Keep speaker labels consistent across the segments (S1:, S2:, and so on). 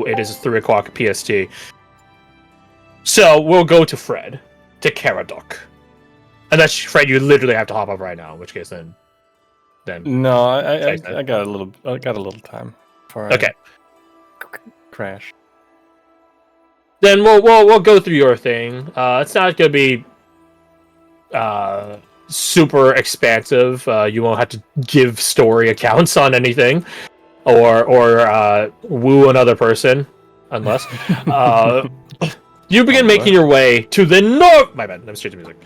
S1: it is 3 o'clock PST. So we'll go to Fred, to Caradoc. Unless, Fred, you literally have to hop up right now, in which case then
S2: No, I got a little time before
S1: okay.
S2: I crash.
S1: Then we'll go through your thing. It's not gonna be super expansive. You won't have to give story accounts on anything, or woo another person, unless you begin making your way to the north. My bad. Let me straight to music.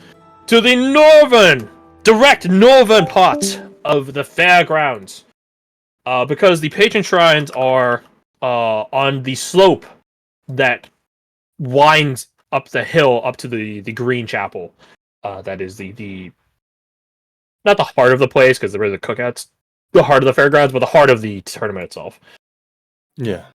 S1: To the direct northern part of the fairgrounds, because the patron shrines are on the slope that winds up the hill up to the green chapel. That is the not the heart of the place, because there are the cookouts, the heart of the fairgrounds, but the heart of the tournament itself.
S2: Yeah.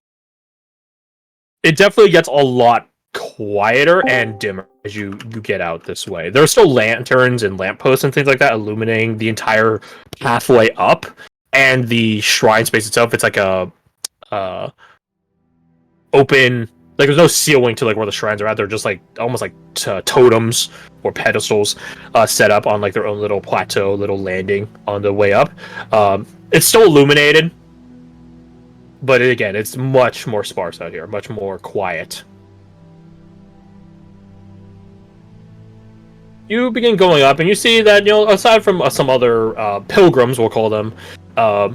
S1: It definitely gets a lot quieter and dimmer as you get out this way. There are still lanterns and lampposts and things like that illuminating the entire pathway up, and the shrine space itself. It's like a open, like there's no ceiling to like where the shrines are at. They're just like almost like totems or pedestals set up on like their own little plateau, little landing on the way up. It's still illuminated, but again, it's much more sparse out here, much more quiet. You begin going up, and you see that, you know, aside from some other pilgrims, we'll call them,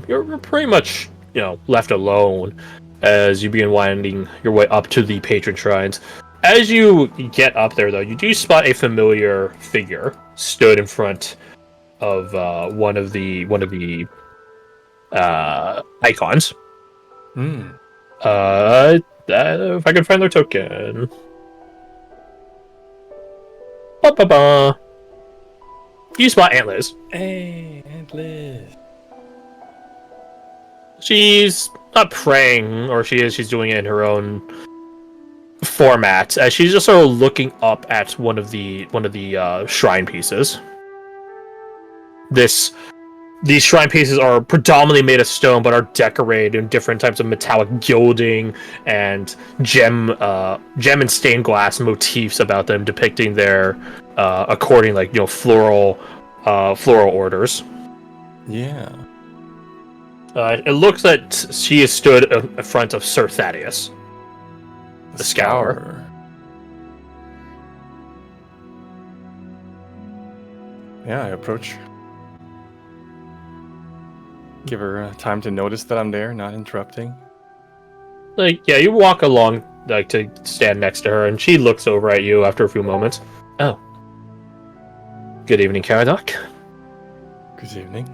S1: you're pretty much, you know, left alone as you begin winding your way up to the patron shrines. As you get up there, though, you do spot a familiar figure stood in front of one of the icons. If I can find their token. Ba-ba-ba. You spot Aunt Liz.
S2: Hey, Aunt Liz.
S1: She's not praying, or she's doing it in her own format. She's just sort of looking up at one of the shrine pieces. These shrine pieces are predominantly made of stone, but are decorated in different types of metallic gilding and gem and stained glass motifs about them, depicting their according, like, you know, floral orders.
S2: Yeah.
S1: It looks that she has stood in front of Sir Thaddeus, the Scourer.
S2: Yeah, I approach. Give her time to notice that I'm there, not interrupting.
S1: Like, yeah, you walk along, like, to stand next to her, and she looks over at you after a few moments. Oh. Good evening, Caradoc.
S2: Good evening.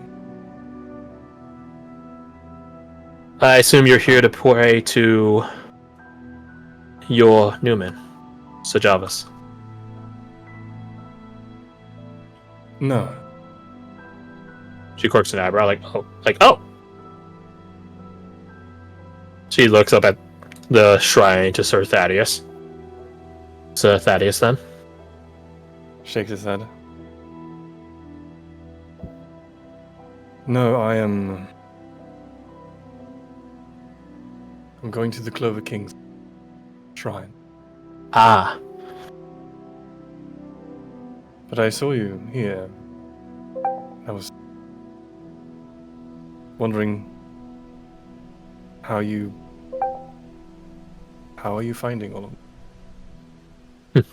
S1: I assume you're here to pray to your Newman, Sajavas.
S2: No.
S1: She quirks an eyebrow, oh. She looks up at the shrine to Sir Thaddeus. Sir Thaddeus, then?
S2: Shakes his head. No, I'm going to the Clover King's shrine.
S1: Ah.
S2: But I saw you here. I was wondering how are you finding all of it?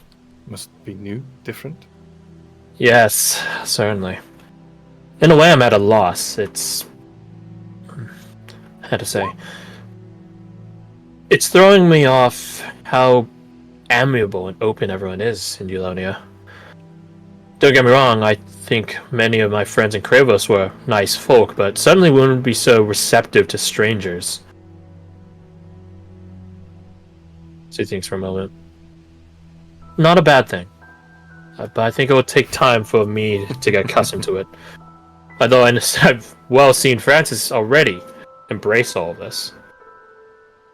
S2: Must be new, different?
S1: Yes, certainly. In a way, I'm at a loss. It's... how to say... it's throwing me off how amiable and open everyone is in Eulonia. Don't get me wrong, I think many of my friends in Kravos were nice folk, but suddenly wouldn't be so receptive to strangers. So he thinks for a moment. Not a bad thing. But I think it will take time for me to get accustomed to it. Although I've well seen Francis already embrace all of this.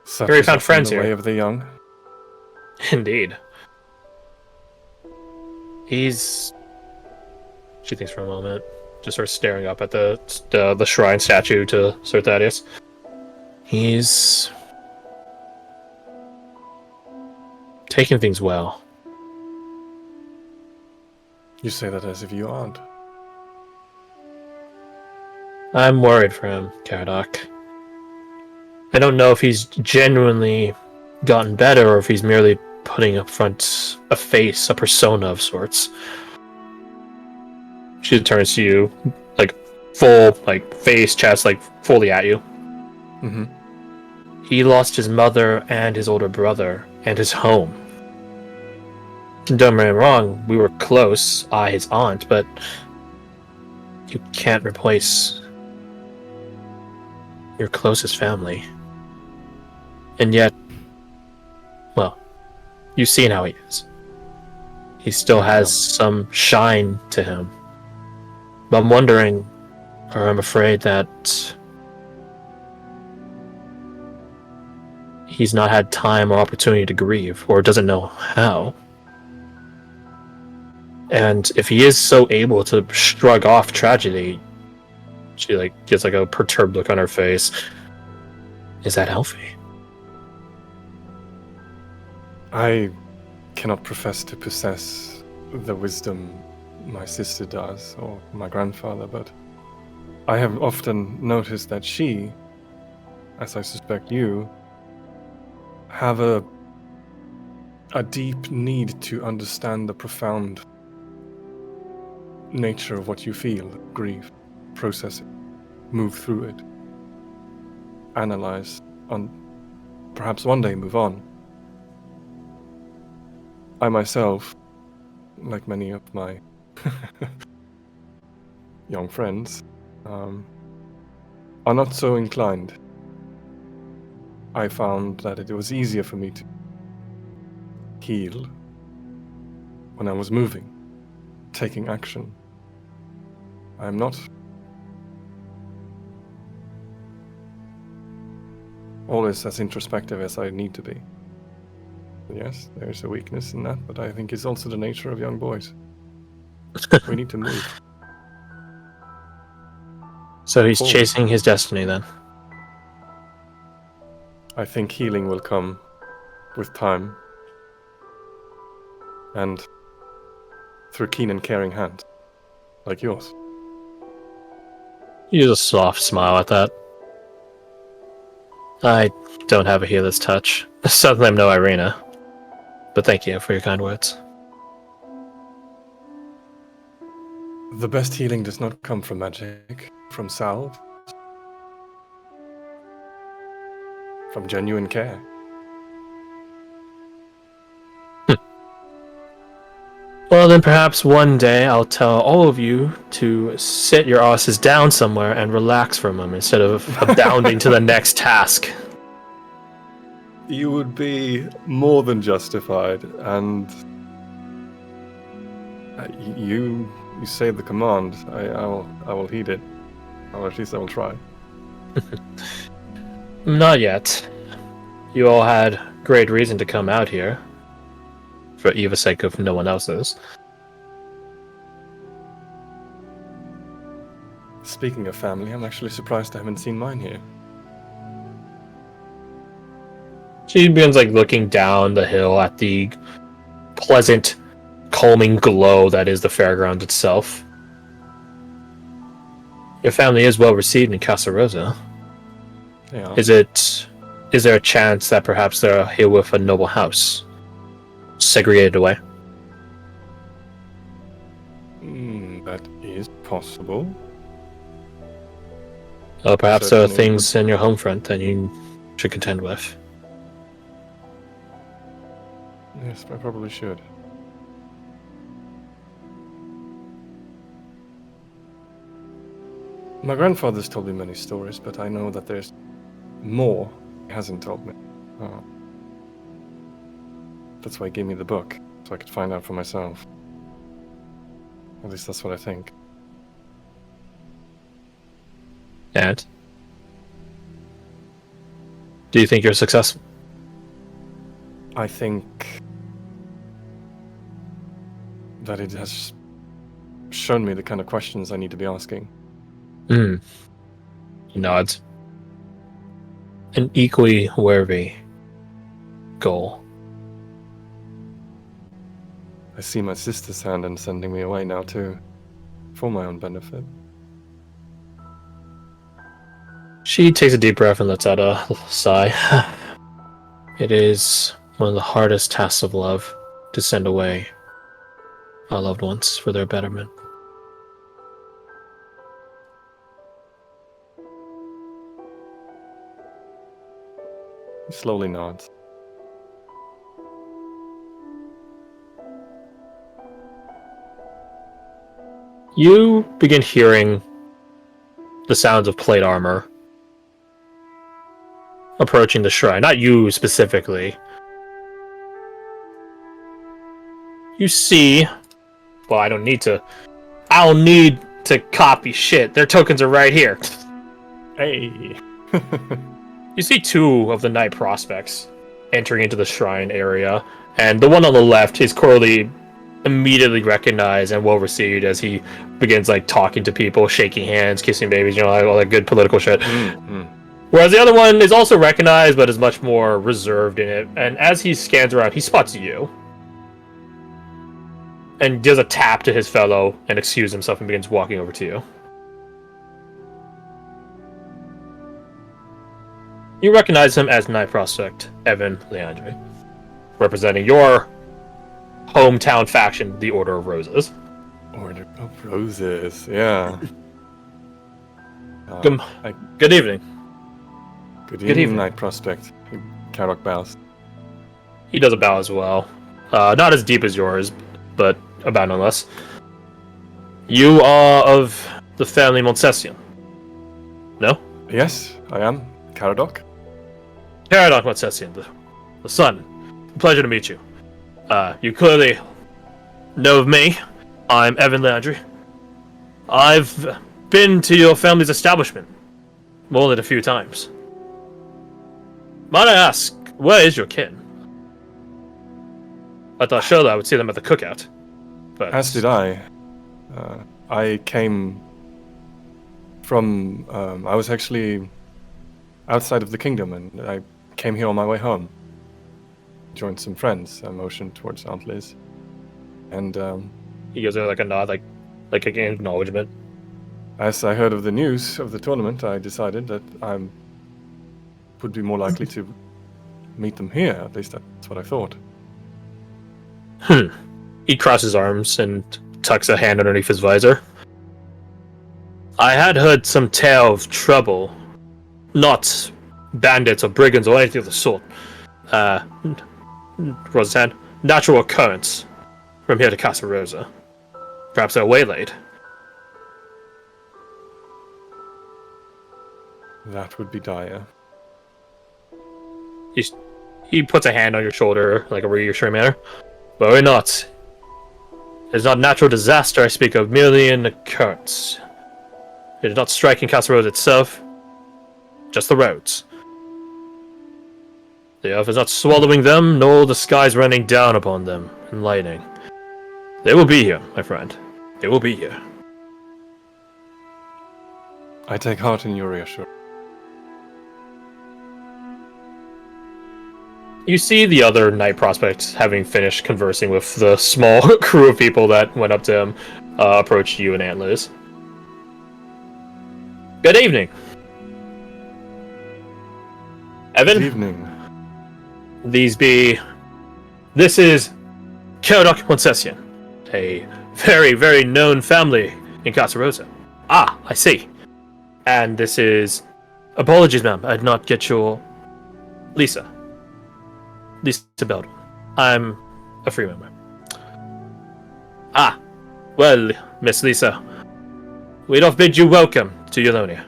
S2: Such
S1: Very
S2: is
S1: found
S2: often
S1: friends
S2: the
S1: here.
S2: way of the young.
S1: Indeed. She thinks for a moment, just sort of staring up at the shrine statue to Sir Thaddeus. He's taking things well.
S2: You say that as if you aren't.
S1: I'm worried for him, Caradoc. I don't know if he's genuinely gotten better or if he's merely putting up front a face, a persona of sorts. She turns to you, like, full, like, face, chest, like, fully at you.
S2: Mm-hmm.
S1: He lost his mother and his older brother and his home. Don't get me wrong, we were close, I, his aunt, but you can't replace your closest family. And yet, well, you've seen how he is. He still has some shine to him. But I'm wondering, or I'm afraid that he's not had time or opportunity to grieve, or doesn't know how. And if he is so able to shrug off tragedy, she like gets like a perturbed look on her face. Is that healthy?
S2: I cannot profess to possess the wisdom my sister does, or my grandfather, but I have often noticed that she, as I suspect you, have a deep need to understand the profound nature of what you feel, grief, process it, move through it, analyze, and perhaps one day move on. I myself, like many of my young friends, are not so inclined. I found that it was easier for me to heal when I was moving, taking action. I'm not always as introspective as I need to be. Yes, there's a weakness in that, but I think it's also the nature of young boys. We need to move.
S1: So he's
S2: Forward.
S1: chasing his destiny then.
S2: I think healing will come with time and through keen and caring hands, like yours.
S1: You use a soft smile at that. I don't have a healer's touch. Suddenly I'm no Irina. But thank you for your kind words.
S2: The best healing does not come from magic, from salve, from genuine care.
S1: Well, then perhaps one day I'll tell all of you to sit your asses down somewhere and relax for a moment instead of abounding to the next task.
S2: You would be more than justified, and you say the command. I will heed it, or at least I will try.
S1: Not yet. You all had great reason to come out here. For Eva's sake of no one else's.
S2: Speaking of family, I'm actually surprised I haven't seen mine here.
S1: She begins like looking down the hill at the pleasant, calming glow that is the fairground itself. Your family is well received in Casa Rosa.
S2: Yeah.
S1: Is there a chance that perhaps they're here with a noble house? Segregated away?
S2: That is possible.
S1: Or perhaps there are
S2: Certainly
S1: things in your home front that you should contend with.
S2: Yes, I probably should. My grandfather's told me many stories, but I know that there's more he hasn't told me. That's why he gave me the book, so I could find out for myself. At least that's what I think.
S1: And? Do you think you're successful?
S2: I think that it has shown me the kind of questions I need to be asking.
S1: He nods. An equally worthy goal.
S2: I see my sister's hand in sending me away now too, for my own benefit.
S1: She takes a deep breath and lets out a sigh. It is one of the hardest tasks of love to send away our loved ones for their betterment.
S2: He slowly nods.
S1: You begin hearing the sounds of plate armor approaching the shrine. Not you specifically. You see... Well, I don't need to copy shit. Their tokens are right here.
S2: Hey!
S1: You see two of the knight prospects entering into the shrine area, and the one on the left is Corley immediately recognized and well received as he begins like talking to people, shaking hands, kissing babies, you know, like all that good political shit.
S2: Mm-hmm.
S1: Whereas the other one is also recognized but is much more reserved in it, and as he scans around, he spots you and does a tap to his fellow and excuses himself and begins walking over to you. You recognize him as Knight Prospect Evan Leandri, representing your hometown faction, the Order of Roses.
S2: Order of Roses, yeah.
S1: Good evening.
S2: Good evening, Knight Prospect. Karok bows.
S1: He does a bow as well. Not as deep as yours, but a bow nonetheless. You are of the family Montessien? No?
S2: Yes, I am. Caradoc?
S1: Caradoc Montessien, the son. Pleasure to meet you. You clearly know of me. I'm Evan Landry. I've been to your family's establishment more than a few times. Might I ask, where is your kin? I thought surely I would see them at the cookout. But
S2: As did I. I came from... I was actually outside of the kingdom, and I came here on my way home. Joined some friends. I motioned towards Aunt Liz. And
S1: he gives her like a nod, like an acknowledgement.
S2: as I heard of the news of the tournament, I decided that I would be more likely to meet them here. At least that's what I thought.
S1: He crosses arms and tucks a hand underneath his visor. I had heard some tale of trouble. Not bandits or brigands or anything of the sort. Roseanne, natural occurrence from here to Casa Rosa. Perhaps they're waylaid.
S2: That would be dire.
S1: He puts a hand on your shoulder, like a reassuring manner. Worry not. It is not natural disaster I speak of, merely an occurrence. It is not striking Casa Rosa itself, just the roads. The earth is not swallowing them, nor the skies raining down upon them and lightning. They will be here, my friend. They will be here.
S2: I take heart in your reassurance.
S1: You see the other knight prospects, having finished conversing with the small crew of people that went up to him, approach you and Aunt Liz. Good evening. Evan?
S2: Good evening.
S1: This is Caradoc Montessien, a very, very known family in Casa Rosa. Ah, I see. And this is... Apologies, ma'am, I did not get your... Lisa Belden. I'm a free member. Ah, well, Miss Lisa, we'd off bid you welcome to Eulonia,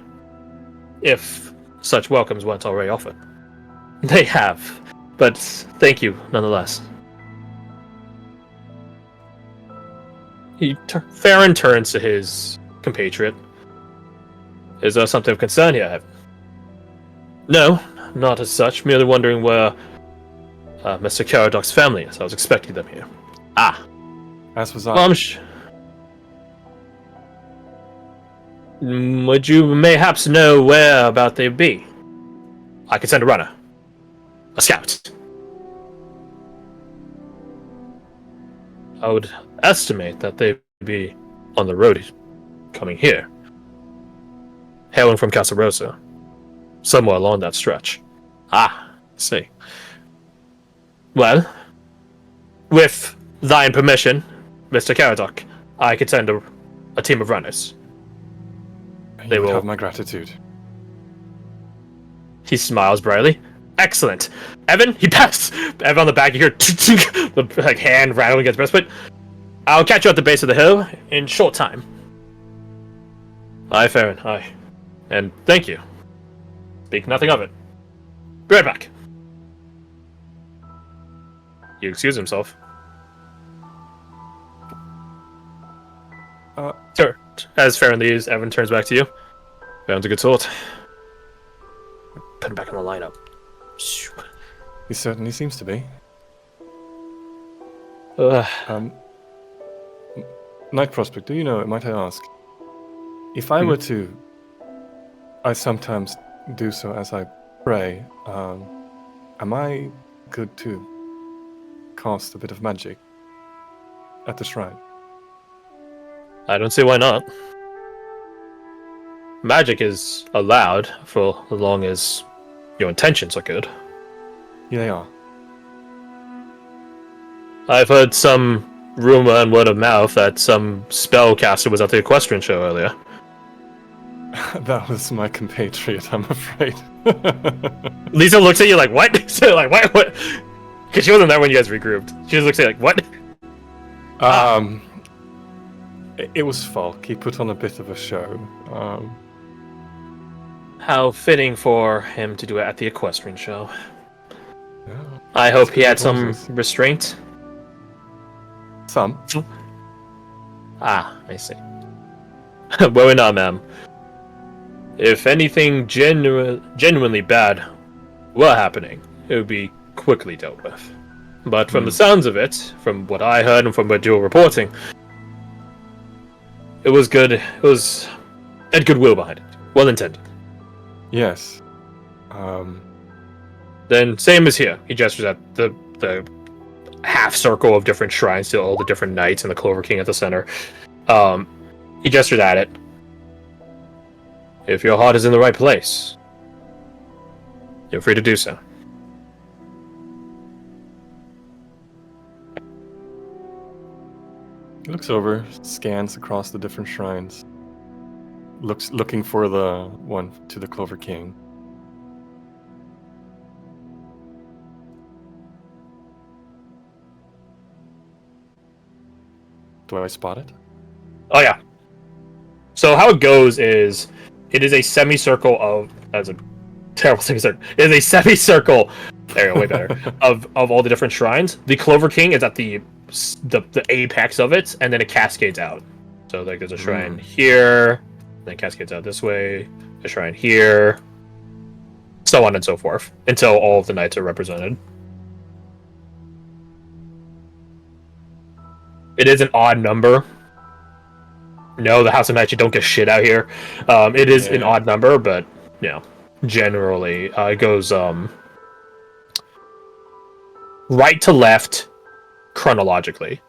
S1: if such welcomes weren't already offered. They have, but thank you nonetheless. Farron turns to his compatriot. Is there something of concern here, Evan? No, not as such. Merely wondering where Mr. Caradoc's family is. I was expecting them here. Ah.
S2: As was I.
S1: Well, would you mayhaps know where about they be? I could send a runner. A scout. I would estimate that they'd be on the road coming here. Hailing from Casa Rosa. Somewhere along that stretch. Ah, I see. Well, with thine permission, Mr. Caradoc, I could send a team of runners.
S2: They will have my gratitude.
S1: He smiles brightly. Excellent. Evan, he pats Evan on the back. You hear the hand rattling against the breastplate. I'll catch you at the base of the hill in short time. Aye, Farron, aye. And thank you. Speak nothing of it. Be right back. He excused himself. Sure. As Farron leaves, Evan turns back to you. Farron's a good sort. Put him back in the lineup.
S2: He certainly seems to be. Night Prospect, do you know, might I ask, if I were to, I sometimes do so as I pray, am I good to cast a bit of magic at the shrine?
S1: I don't see why not. Magic is allowed for as long as your intentions are good.
S2: Yeah, they are.
S1: I've heard some rumor and word of mouth that some spellcaster was at the equestrian show earlier.
S2: That was my compatriot, I'm afraid.
S1: Lisa looks at you like, what? So, like, what? Because she wasn't there when you guys regrouped. She just looks at you like, what?
S2: It was Falk. He put on a bit of a show.
S1: How fitting for him to do it at the equestrian show.
S2: Yeah,
S1: I hope he had some restraint.
S2: Some.
S1: Ah, I see. Well, not, ma'am. If anything genuinely bad were happening, it would be quickly dealt with. But from the sounds of it, from what I heard and from what you were reporting, it was good. It was had goodwill behind it. Well intended.
S2: Yes.
S1: Then same as here. He gestures at the half circle of different shrines to all the different knights and the Clover King at the center. He gestured at it. If your heart is in the right place, you're free to do so.
S2: He looks over, scans across the different shrines, looking for the one to the Clover King. Do I spot it?
S1: Oh yeah. So how it goes is, it is a semicircle of, that's a terrible semicircle. It is a semicircle. There you go, way better. of all the different shrines. The Clover King is at the apex of it, and then it cascades out. So like there's a shrine here, then it cascades out this way, a shrine here, so on and so forth, until all of the knights are represented. It is an odd number. No, the House of Knights, you don't get shit out here. It is an odd number, but you know, generally it goes right to left chronologically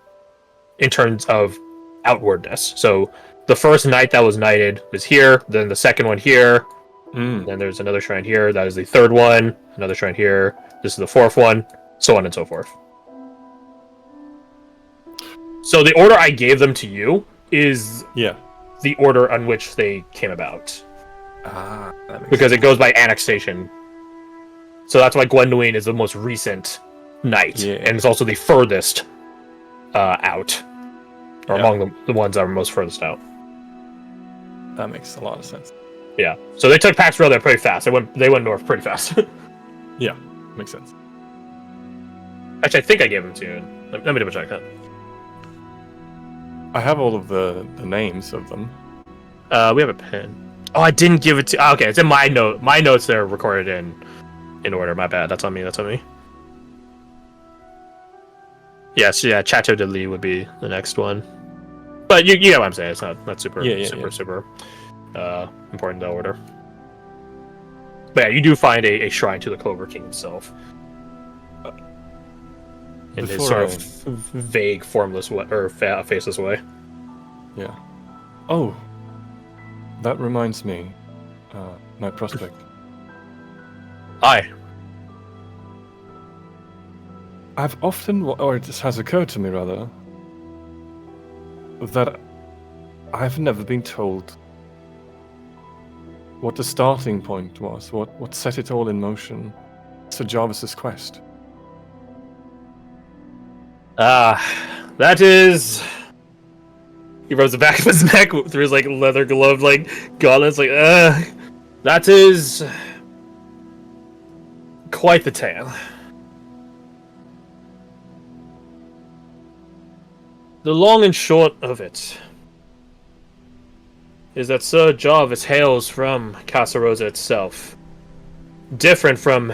S1: in terms of outwardness. So the first knight that was knighted was here, then the second one here, then there's another shrine here, that is the third one, another shrine here, this is the fourth one, so on and so forth. So the order I gave them to you is the order on which they came about.
S2: That makes
S1: because it goes by annexation. So that's why Gwendoline is the most recent knight, and it's also the furthest out, or among the ones that are most furthest out.
S2: That makes a lot of sense.
S1: Yeah. So they took Pax Rail there pretty fast. They went north pretty fast.
S2: Yeah, makes sense.
S1: Actually, I think I gave them to you. Let me double check that.
S2: I have all of the names of them.
S1: We have a pen. Oh, I didn't give it to. Okay, it's in my note. My notes are recorded in order. My bad. That's on me. Yes, yeah. Chateau de Lis would be the next one. But you get what I'm saying. It's not super important to order. But yeah, you do find a shrine to the Clover King itself. in his
S2: Before
S1: sort of vague, formless way, or faceless way.
S2: Yeah. Oh, that reminds me, my prospect.
S1: Aye.
S2: I've often, or it has occurred to me rather, that I've never been told what the starting point was, what set it all in motion. Sir Jarvis's quest.
S1: That is. He rubs the back of his neck through his like leather gloved like gauntlets. Like, that is quite the tale. The long and short of it is that Sir Jarvis hails from Casa Rosa itself, different from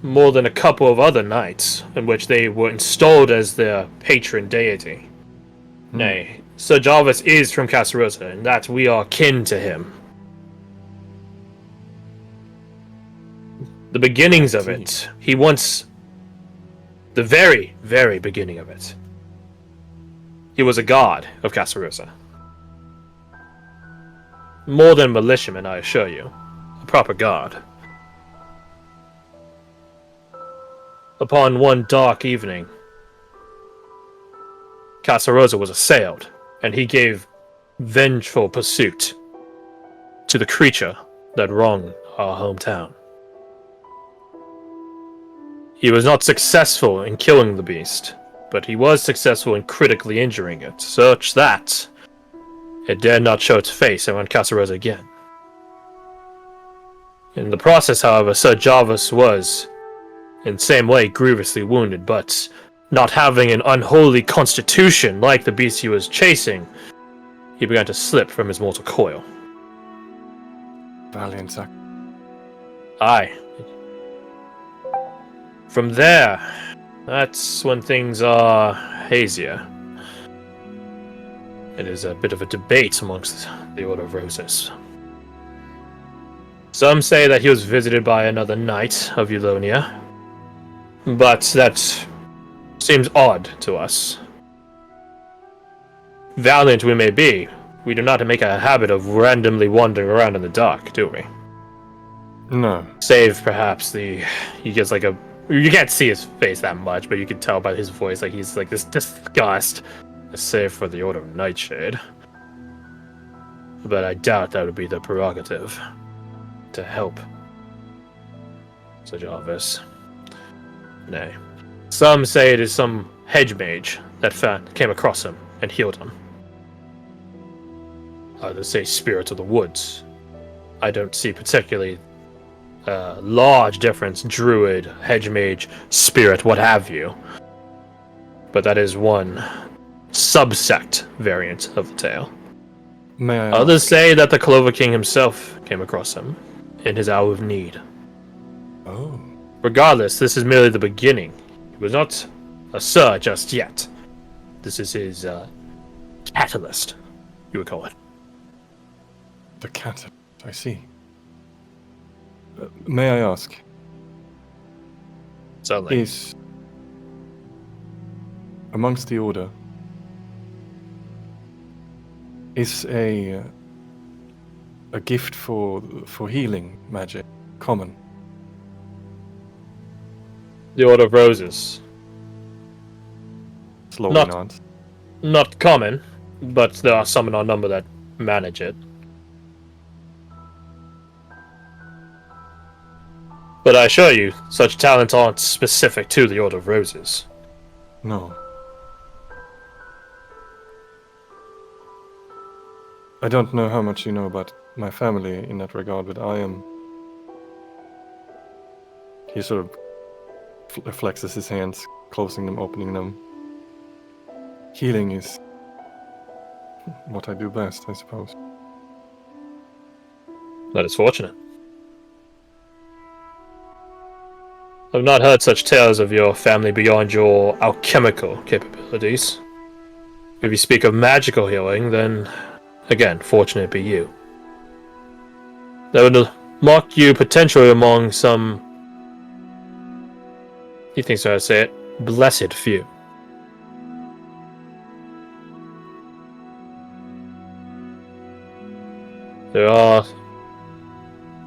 S1: more than a couple of other knights in which they were installed as their patron deity. Nay, Sir Jarvis is from Casa Rosa, and that we are kin to him. The beginnings of it, he once... The very, very beginning of it. He was a god of Casa Rosa. More than militiaman, I assure you. A proper god. Upon one dark evening, Casa Rosa was assailed, and he gave vengeful pursuit to the creature that wronged our hometown. He was not successful in killing the beast, but he was successful in critically injuring it, such that it dared not show its face around Casa Rosa again. In the process, however, Sir Jarvis was, in the same way, grievously wounded, but not having an unholy constitution like the beast he was chasing, he began to slip from his mortal coil.
S2: Valiant sac.
S1: Aye. From there, that's when things are hazier. It is a bit of a debate amongst the Order of Roses. Some say that he was visited by another knight of Eulonia, but that seems odd to us. Valiant we may be, we do not make a habit of randomly wandering around in the dark, do we?
S2: No.
S1: Save perhaps he gets like a... You can't see his face that much, but you can tell by his voice, like he's like this disgust. Save for the Order of Nightshade. But I doubt that would be the prerogative to help Sir Jarvis. Nay. Some say it is some hedge mage that came across him and healed him. Others say spirit of the woods. I don't see particularly large difference, druid, hedge mage, spirit, what have you. But that is one subsect variant of the tale.
S2: May I
S1: Others
S2: ask?
S1: say that the Clover King himself came across him in his hour of need.
S2: Oh.
S1: Regardless, this is merely the beginning. He was not a sir just yet. This is his catalyst, you would call it.
S2: The cat. I see. May I ask?
S1: Certainly.
S2: Is amongst the Order is a gift for healing magic common?
S1: The Order of Roses.
S2: Slowly
S1: Not-
S2: nods.
S1: Not common, but there are some in our number that manage it. But I assure you, such talents aren't specific to the Order of Roses.
S2: No. I don't know how much you know about my family in that regard, but I am... He sort of flexes his hands, closing them, opening them. Healing is what I do best, I suppose.
S1: That is fortunate. I've not heard such tales of your family beyond your alchemical capabilities. If you speak of magical healing, then, again, fortunate be you. That would mark you potentially among some... He thinks how to say it. blessed few. There are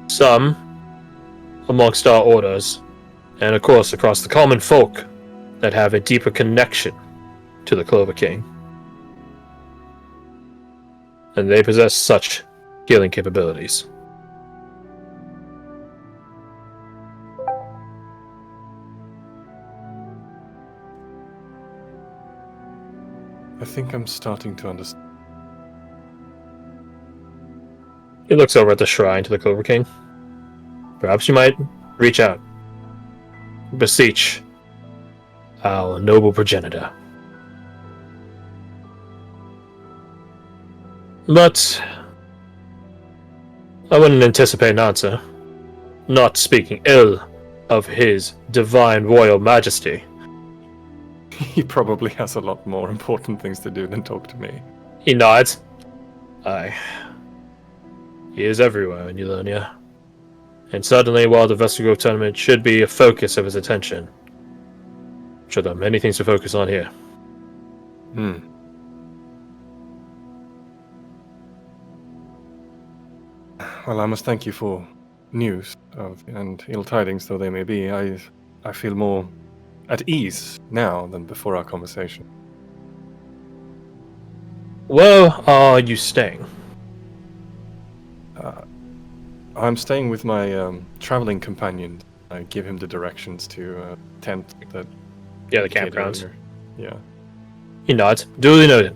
S1: some amongst our orders, and of course across the common folk, that have a deeper connection to the Clover King. And they possess such healing capabilities.
S2: I think I'm starting to understand.
S1: He looks over at the shrine to the Clover King. Perhaps you might reach out. Beseech our noble progenitor. But I wouldn't anticipate an answer. Not speaking ill of his divine royal majesty.
S2: He probably has a lot more important things to do than talk to me.
S1: He nods. Aye. He is everywhere in Eulalia. And suddenly, while the Vestigro tournament should be a focus of his attention, I'm sure there are many things to focus on here.
S2: Well, I must thank you for news and ill tidings though they may be. I feel more at ease now than before our conversation.
S1: Where are you staying?
S2: I'm staying with my traveling companion. I give him the directions to a tent that...
S1: Yeah, the campgrounds.
S2: Yeah.
S1: He nods. Duly noted.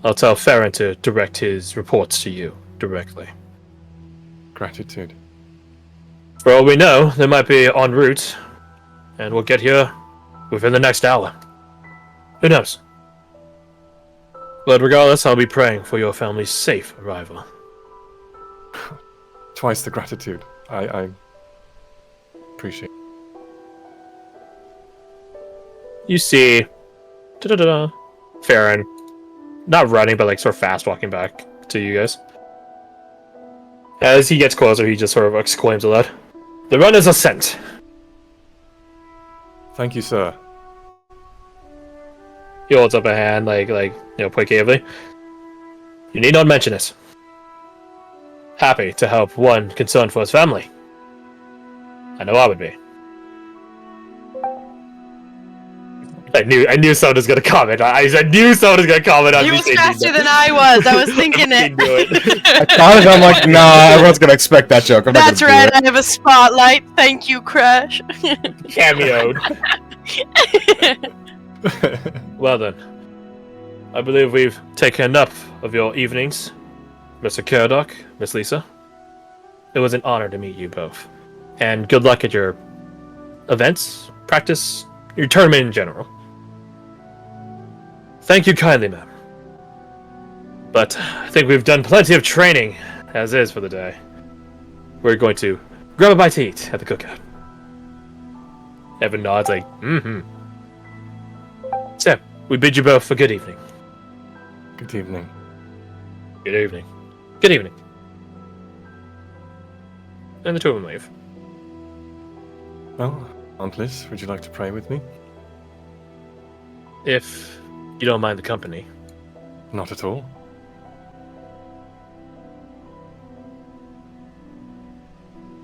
S1: I'll tell Farron to direct his reports to you directly.
S2: Gratitude.
S1: For all we know, they might be en route, and we'll get here within the next hour. Who knows? But regardless, I'll be praying for your family's safe arrival.
S2: Twice the gratitude. I appreciate it.
S1: You see Farron, not running, but like sort of fast walking back to you guys. As he gets closer, he just sort of exclaims aloud, "The runners are sent!"
S2: Thank you, sir.
S1: He holds up a hand, placatively. You need not mention this. Happy to help one concerned for his family. I know I would be. I knew someone was gonna comment. I knew someone was gonna comment on
S3: He
S1: me.
S3: was faster than I was. I was thinking it.
S4: I thought it. I'm like, nah, everyone's gonna expect that joke.
S3: That's right. I have a spotlight. Thank you, Crash.
S1: Cameoed. Well then, I believe we've taken enough of your evenings, Mr. Kerdok, Miss Lisa. It was an honor to meet you both, and good luck at your events, practice, your tournament in general. Thank you kindly, ma'am. But I think we've done plenty of training, as is, for the day. We're going to grab a bite to eat at the cookout. Evan nods like, mm-hmm. So, we bid you both a good evening.
S2: Good evening.
S1: Good evening. Good evening. And the two of them leave.
S2: Well, Aunt Liz, would you like to pray with me?
S1: If you don't mind the company.
S2: Not at all.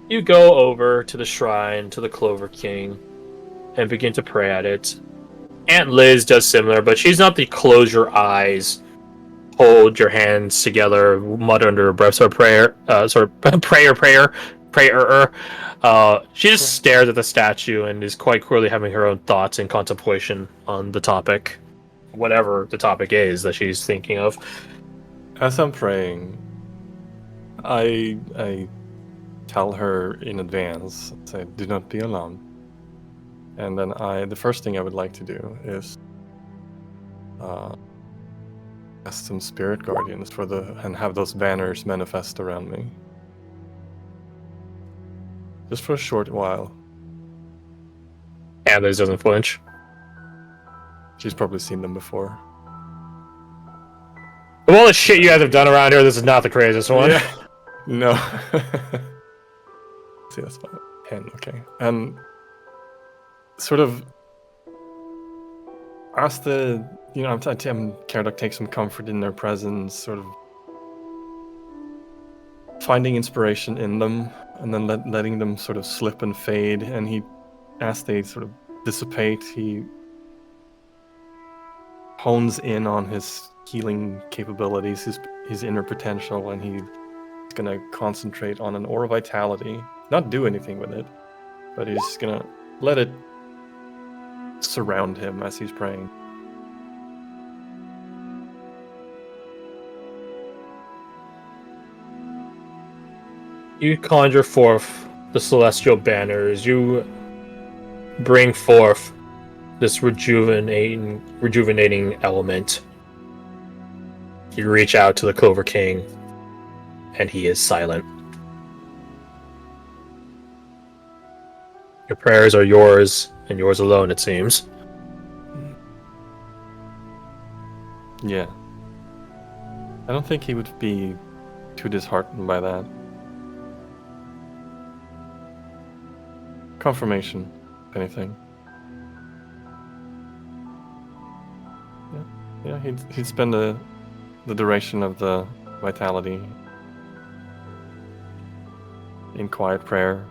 S1: You go over to the shrine, to the Clover King, and begin to pray at it. Aunt Liz does similar, but she's not the close your eyes, hold your hands together, mutter under her breath sort of prayer. She just stares at the statue and is quite clearly having her own thoughts and contemplation on the topic, whatever the topic is that she's thinking of.
S2: As I'm praying, I tell her in advance, say, do not be alarmed. And then the first thing I would like to do is cast some spirit guardians and have those banners manifest around me. Just for a short while.
S1: Aunt Liz doesn't flinch.
S2: She's probably seen them before.
S1: Of all the shit you guys have done around here, this is not the craziest one.
S2: Yeah. No. See, that's about 10, okay. And sort of ask I'm Caradoc takes some comfort in their presence, sort of finding inspiration in them, and then letting them sort of slip and fade. And as they sort of dissipate, he hones in on his healing capabilities, his inner potential, and he's gonna concentrate on an aura vitality. Not do anything with it, but he's gonna let it surround him as he's praying.
S1: You conjure forth the celestial banners. You bring forth this rejuvenating element. You reach out to the Clover King, and he is silent. Your prayers are yours, and yours alone, it seems.
S2: Yeah. I don't think he would be too disheartened by that. Confirmation, if anything. Yeah, he'd spend the duration of the vitality in quiet prayer.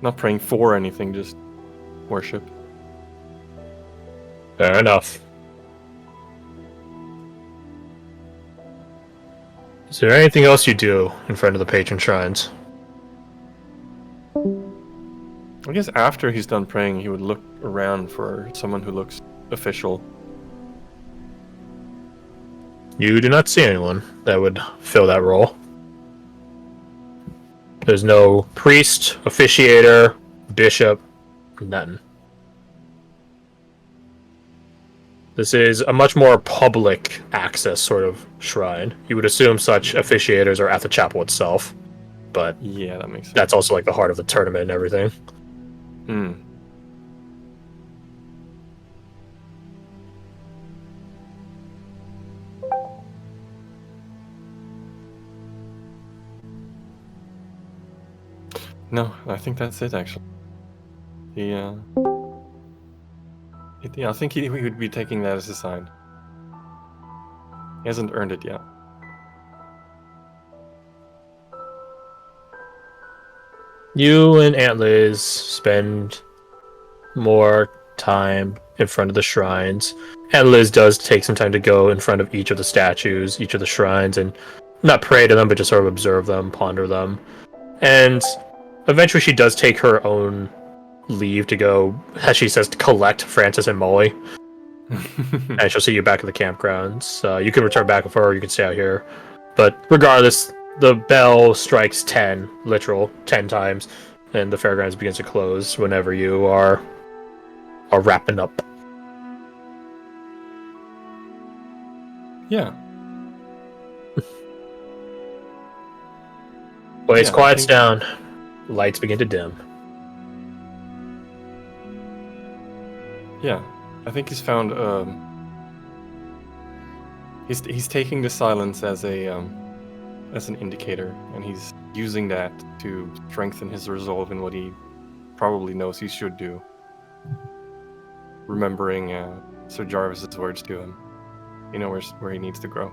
S2: Not praying for anything, just worship.
S1: Fair enough. Is there anything else you do in front of the patron shrines?
S2: I guess after he's done praying, he would look around for someone who looks official.
S1: You do not see anyone that would fill that role. There's no priest, officiator, bishop, nothing. This is a much more public access sort of shrine. You would assume such officiators are at the chapel itself, but
S2: yeah, that makes sense.
S1: That's also like the heart of the tournament and everything.
S2: Hmm. No, I think that's it actually. I think he would be taking that as a sign. He hasn't earned it yet.
S1: You and Aunt Liz spend more time in front of the shrines. Aunt Liz does take some time to go in front of each of the statues, each of the shrines, and not pray to them, but just sort of observe them, ponder them. And eventually she does take her own leave to go, as she says, to collect Francis and Molly. And she'll see you back at the campgrounds. You can return back with her, or you can stay out here. But regardless, the bell strikes 10, literal 10 times, and the fairgrounds begins to close whenever you are wrapping up.
S2: Yeah.
S1: Place
S2: Yeah,
S1: quiets down. Lights begin to dim.
S2: Yeah. I think he's found he's taking the silence as an indicator, and he's using that to strengthen his resolve in what he probably knows he should do. Remembering Sir Jarvis's words to him. He knows where he needs to grow.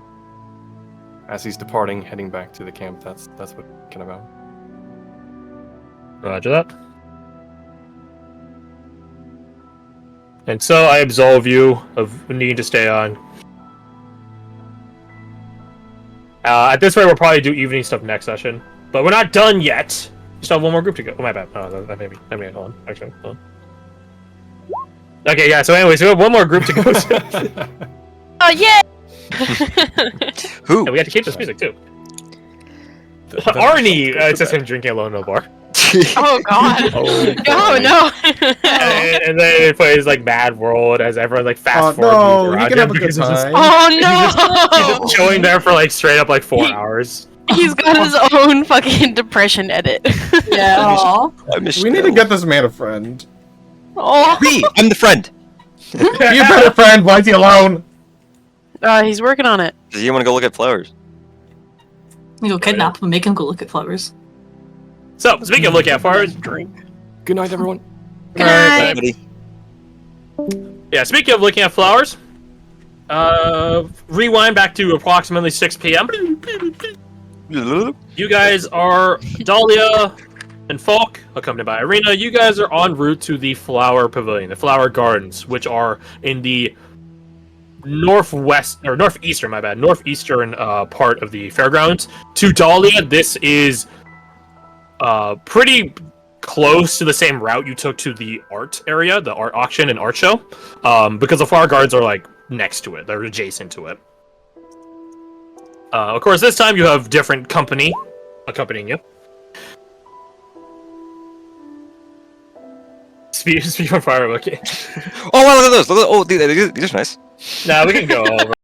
S2: As he's departing, heading back to the camp, that's what it's thinking about.
S1: Roger that. And so I absolve you of needing to stay on. At this rate, we'll probably do evening stuff next session. But we're not done yet. We still have one more group to go. Oh, my bad. Oh, that may be hold on. Actually, hold on. Okay, yeah, so anyways, we have one more group to go to.
S3: Oh, yeah!
S5: Who?
S1: Yeah, we have to keep this music, too. Arnie! It's just him drinking alone in a bar.
S3: Oh, God.
S2: Oh,
S3: Oh, no.
S1: And then it plays, like, Mad World as everyone, like, fast forward.
S4: No, you can have a good time.
S3: Oh,
S1: He's
S3: no.
S1: just chilling there for, like, straight up, like, 4 hours.
S3: He's got his own fucking depression edit.
S6: Yeah. Aw.
S5: I miss
S4: We need to get this man a friend.
S3: Oh.
S5: me. I'm the friend.
S4: Be a better friend. Why is he alone?
S3: He's working on it.
S5: Do you want to go look at flowers?
S6: We go kidnap him and make him go look at flowers.
S1: So, speaking of looking at flowers,
S2: Good night, everyone.
S3: Good night.
S5: Buddy.
S1: Yeah, speaking of looking at flowers, rewind back to approximately 6 p.m. You guys are Dahlia and Falk, accompanied by Irina. You guys are en route to the flower pavilion, the flower gardens, which are in the northwestern part of the fairgrounds. To Dahlia, this is pretty close to the same route you took to the art area, the art auction and art show, because the flower gardens are like next to it; they're adjacent to it. Of course, this time you have different company accompanying you. Speed on fire, okay.
S5: Oh wow, look at those! Look at, oh, these are nice.
S1: Nah, we can go over.